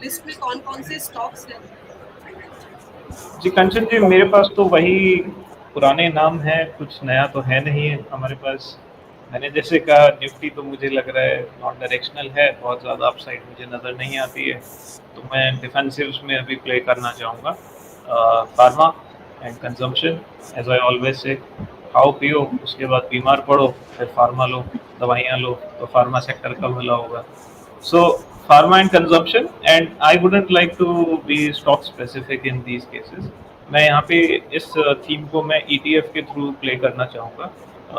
List में कौन कौन से स्टॉक्स हैं? जी कंचन जी, मेरे पास तो वही पुराने नाम हैं, कुछ नया तो है नहीं है हमारे पास। मैंने जैसे कहा निफ्टी तो मुझे लग रहा है नॉन डायरेक्शनल है, बहुत ज़्यादा अपसाइड मुझे नज़र नहीं आती है, तो मैं डिफेंसिव्स में अभी प्ले करना चाहूँगा। Pharma and consumption, as I always say, खाओ पियो उसके बाद बीमार पड़ो, फिर फार्मा लो, दवाइयाँ लो, तो फार्मा सेक्टर का भला होगा। So pharma and consumption, and I wouldn't like to be stock specific in these cases. मैं यहाँ पे इस थीम को मैं ETF के थ्रू प्ले करना चाहूँगा,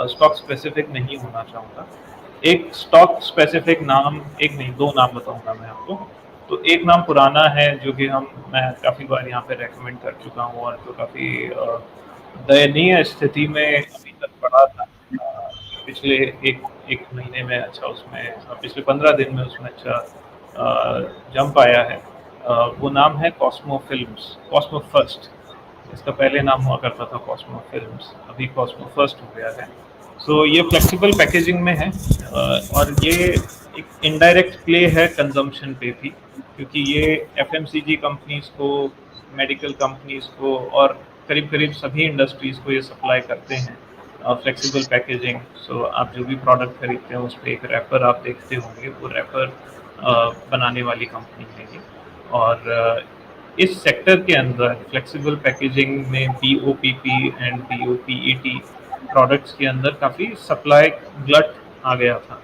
स्टॉक स्पेसिफिक नहीं होना चाहूँगा। एक स्टॉक स्पेसिफिक नाम, एक नहीं दो नाम बताऊँगा मैं आपको। तो एक नाम पुराना है जो कि मैं काफ़ी बार यहाँ पे रेकमेंड कर चुका हूँ और जो काफ़ी दयनीय स्थिति में अभी तक पड़ा था। पिछले एक एक महीने में अच्छा उसमें पिछले 15 दिन में उसमें अच्छा जंप आया है। वो नाम है कॉस्मो फिल्म्स, कॉस्मो फर्स्ट। इसका पहले नाम हुआ करता था कॉस्मो फिल्म्स, अभी कॉस्मो फर्स्ट हो गया है। सो ये फ्लेक्सिबल पैकेजिंग में है, और ये एक इनडायरेक्ट प्ले है कंजम्पशन पे भी, क्योंकि ये एफएमसीजी कंपनीज को, मेडिकल कंपनीज को और करीब करीब सभी इंडस्ट्रीज को ये सप्लाई करते हैं फ्लेक्सिबल पैकेजिंग। सो आप जो भी प्रोडक्ट खरीदते हैं उस पर एक रैपर आप देखते होंगे, वो रैपर बनाने वाली कंपनी है ये। और इस सेक्टर के अंदर फ्लेक्सिबल पैकेजिंग में BOPP एंड BOPET प्रोडक्ट्स के अंदर काफ़ी सप्लाई ग्लट आ गया था।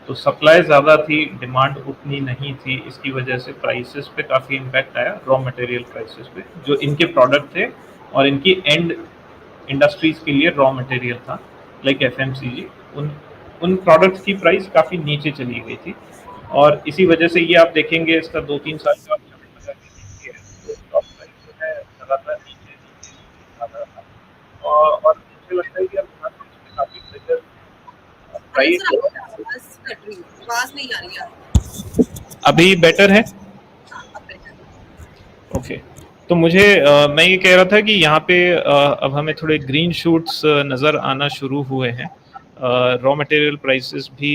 तो सप्लाई ज़्यादा थी, डिमांड उतनी नहीं थी, इसकी वजह से प्राइसेस पे काफ़ी इम्पैक्ट आया, रॉ मटेरियल प्राइसेस पे, जो इनके प्रोडक्ट थे और इनकी एंड इंडस्ट्रीज के लिए रॉ मटेरियल था, लाइक एफएमसीजी, उन प्रोडक्ट्स की प्राइस काफ़ी नीचे चली गई थी। और इसी वजह से ये आप देखेंगे इसका 2-3 साल का स्टॉक प्राइस जो है लगातार नीचे नीचे आ रहा था। और मुझे लगता है कि अब काफ़ी प्रेशर प्राइस आवाज नहीं आ रही है। अभी बेटर है? ओके, तो मैं ये कह रहा था कि यहाँ पे अब हमें थोड़े ग्रीन शूट्स नज़र आना शुरू हुए हैं। रॉ मटेरियल प्राइसेस भी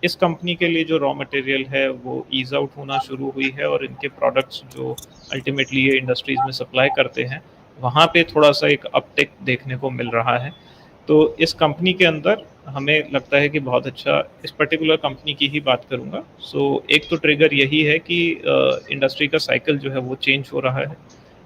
इस कंपनी के लिए जो रॉ मटेरियल है वो ईज आउट होना शुरू हुई है, और इनके प्रोडक्ट्स जो अल्टीमेटली ये इंडस्ट्रीज में सप्लाई करते हैं वहाँ पे थोड़ा सा एक अपटिक देखने को मिल रहा है। तो इस कंपनी के अंदर हमें लगता है कि बहुत अच्छा, इस पर्टिकुलर कंपनी की ही बात करूंगा। सो एक तो ट्रिगर यही है कि इंडस्ट्री का साइकिल जो है वो चेंज हो रहा है।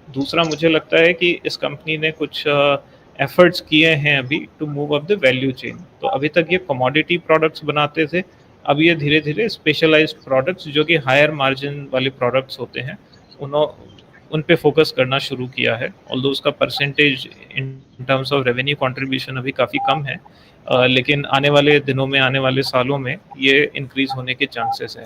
दूसरा मुझे लगता है कि इस कंपनी ने कुछ एफर्ट्स किए हैं अभी to move up the value chain. तो अभी तक ये कमोडिटी प्रोडक्ट्स बनाते थे, अब ये धीरे धीरे स्पेशलाइज्ड प्रोडक्ट्स जो कि हायर मार्जिन वाले प्रोडक्ट्स होते हैं उन पे फोकस करना शुरू किया है। ऑल्दो उसका percentage in terms of revenue contribution अभी काफ़ी कम है, लेकिन आने वाले दिनों में, आने वाले सालों में ये इंक्रीज होने के चांसेस है।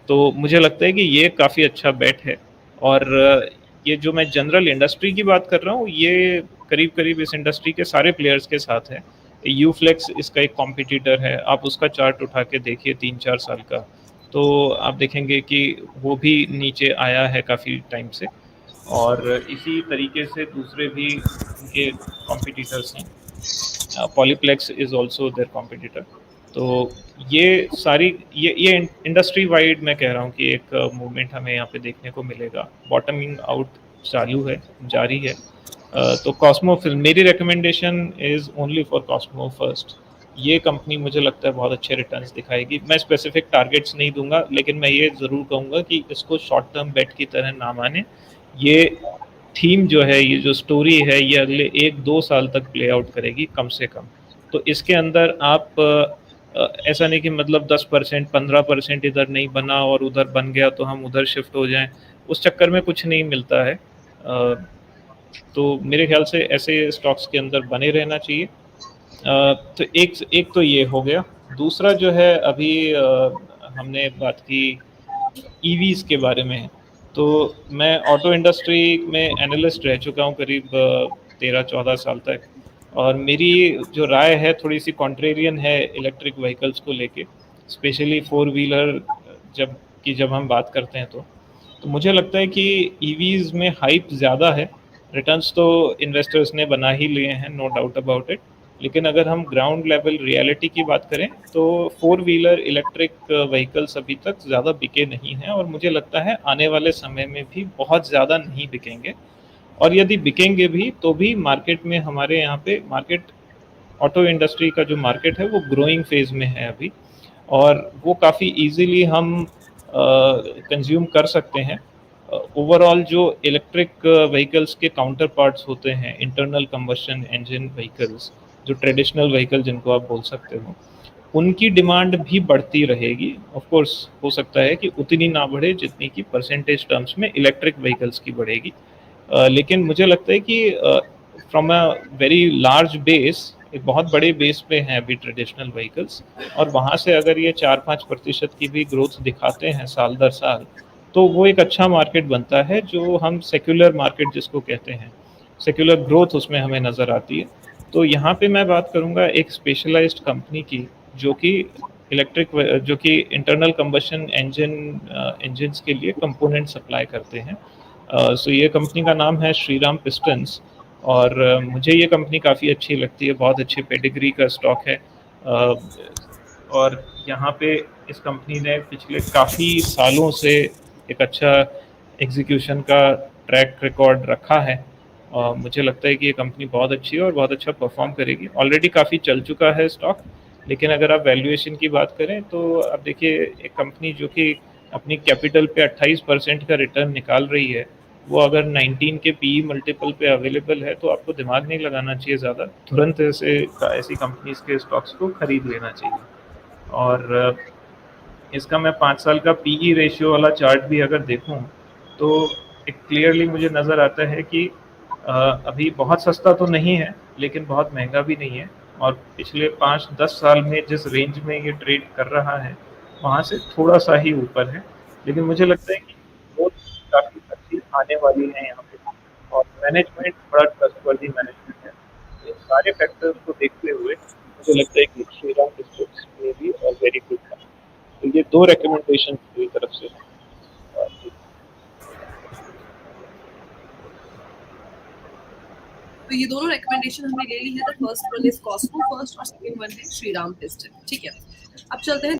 तो मुझे लगता है कि ये काफ़ी अच्छा बेट है। और ये जो मैं जनरल इंडस्ट्री की बात कर रहा हूँ, ये करीब करीब इस इंडस्ट्री के सारे प्लेयर्स के साथ है। यूफ्लेक्स इसका एक कॉम्पिटिटर है, आप उसका चार्ट उठा के देखिए 3-4 साल का, तो आप देखेंगे कि वो भी नीचे आया है काफ़ी टाइम से। और इसी तरीके से दूसरे भी उनके कॉम्पिटिटर्स हैं, Polyplex is also their competitor. तो ये सारी ये इंडस्ट्री वाइड मैं कह रहा हूँ कि एक मूवमेंट हमें यहाँ पे देखने को मिलेगा। बॉटमिंग आउट चालू है, जारी है। तो कॉस्मो फिल्म, मेरी recommendation is only for Cosmo first. ये कंपनी मुझे लगता है बहुत अच्छे रिटर्न्स दिखाएगी। मैं स्पेसिफिक टारगेट्स नहीं दूंगा, लेकिन मैं ये ज़रूर कहूँगा कि इसको शॉर्ट टर्म बेट की तरह ना माने। ये थीम जो है, ये जो स्टोरी है, ये अगले 1-2 साल तक प्ले आउट करेगी कम से कम। तो इसके अंदर आप ऐसा नहीं कि मतलब 10% 15% इधर नहीं बना और उधर बन गया तो हम उधर शिफ्ट हो जाएं, उस चक्कर में कुछ नहीं मिलता है। तो मेरे ख्याल से ऐसे स्टॉक्स के अंदर बने रहना चाहिए। तो एक तो ये हो गया। दूसरा जो है, अभी हमने बात की ईवीज के बारे में, तो मैं ऑटो इंडस्ट्री में एनालिस्ट रह चुका हूँ करीब 13-14 साल तक, और मेरी जो राय है थोड़ी सी कॉन्ट्रेरियन है इलेक्ट्रिक व्हीकल्स को लेके, स्पेशली 4 व्हीलर जब हम बात करते हैं तो मुझे लगता है कि ईवीज में हाइप ज़्यादा है। रिटर्न्स तो इन्वेस्टर्स ने बना ही लिए हैं, नो डाउट अबाउट इट, लेकिन अगर हम ग्राउंड लेवल रियलिटी की बात करें तो फोर व्हीलर इलेक्ट्रिक व्हीकल्स अभी तक ज़्यादा बिके नहीं हैं, और मुझे लगता है आने वाले समय में भी बहुत ज़्यादा नहीं बिकेंगे। और यदि बिकेंगे भी तो भी मार्केट में, हमारे यहाँ पे मार्केट, ऑटो इंडस्ट्री का जो मार्केट है वो ग्रोइंग फेज में है अभी, और वो काफ़ी इजीली हम कंज्यूम कर सकते हैं। ओवरऑल जो इलेक्ट्रिक व्हीकल्स के काउंटर पार्ट्स होते हैं, इंटरनल कंबशन इंजन व्हीकल्स, जो ट्रेडिशनल व्हीकल जिनको आप बोल सकते हो, उनकी डिमांड भी बढ़ती रहेगी। ऑफ कोर्स हो सकता है कि उतनी ना बढ़े जितनी कि परसेंटेज टर्म्स में इलेक्ट्रिक व्हीकल्स की बढ़ेगी। लेकिन मुझे लगता है कि from a very large base, एक बहुत बड़े बेस पे हैं अभी ट्रेडिशनल व्हीकल्स, और वहाँ से अगर ये 4-5% की भी ग्रोथ दिखाते हैं साल दर साल, तो वो एक अच्छा मार्केट बनता है, जो हम सेक्युलर मार्केट जिसको कहते हैं, सेक्युलर ग्रोथ उसमें हमें नज़र आती है। तो यहाँ पे मैं बात करूँगा एक स्पेशलाइज्ड कंपनी की, जो कि जो कि इंटरनल कंबशन इंजन्स के लिए कंपोनेंट सप्लाई करते हैं। सो ये कंपनी का नाम है श्रीराम पिस्टन्स, और मुझे ये कंपनी काफ़ी अच्छी लगती है, बहुत अच्छे पेडिग्री का स्टॉक है। और यहाँ पे इस कंपनी ने पिछले काफ़ी सालों से एक अच्छा एग्जीक्यूशन का ट्रैक रिकॉर्ड रखा है, और मुझे लगता है कि ये कंपनी बहुत अच्छी है और बहुत अच्छा परफॉर्म करेगी। ऑलरेडी काफ़ी चल चुका है स्टॉक, लेकिन अगर आप वैल्यूएशन की बात करें तो अब देखिए, एक कंपनी जो कि अपनी कैपिटल पे 28% का रिटर्न निकाल रही है, वो अगर 19 के पीई मल्टीपल पे अवेलेबल है, तो आपको दिमाग नहीं लगाना चाहिए ज़्यादा, तुरंत ऐसी कंपनीज के स्टॉक्स को खरीद लेना चाहिए। और इसका मैं 5 साल का पीई रेशियो वाला चार्ट भी अगर देखूं, तो एक क्लियरली मुझे नज़र आता है कि अभी बहुत सस्ता तो नहीं है, लेकिन बहुत महंगा भी नहीं है, और पिछले 5-10 साल में जिस रेंज में ये ट्रेड कर रहा है, वहाँ से थोड़ा सा ही ऊपर है। लेकिन मुझे लगता है कि ग्रोथ काफ़ी अच्छी आने वाली है यहाँ पे, और मैनेजमेंट बड़ा ट्रस्टवर्दी मैनेजमेंट है। इन सारे फैक्टर्स को देखते हुए मुझे लगता है कि श्रीराम बिस्कुट्स में भी और वेरी गुड है। तो ये 2 रिकमेंडेशन मेरी तरफ से हैं। तो ये दोनों रिकमेंडेशन हमने ले ली है। The first one is Cosco first और सेकंड वन है श्रीराम पिस्टन। ठीक है, अब चलते हैं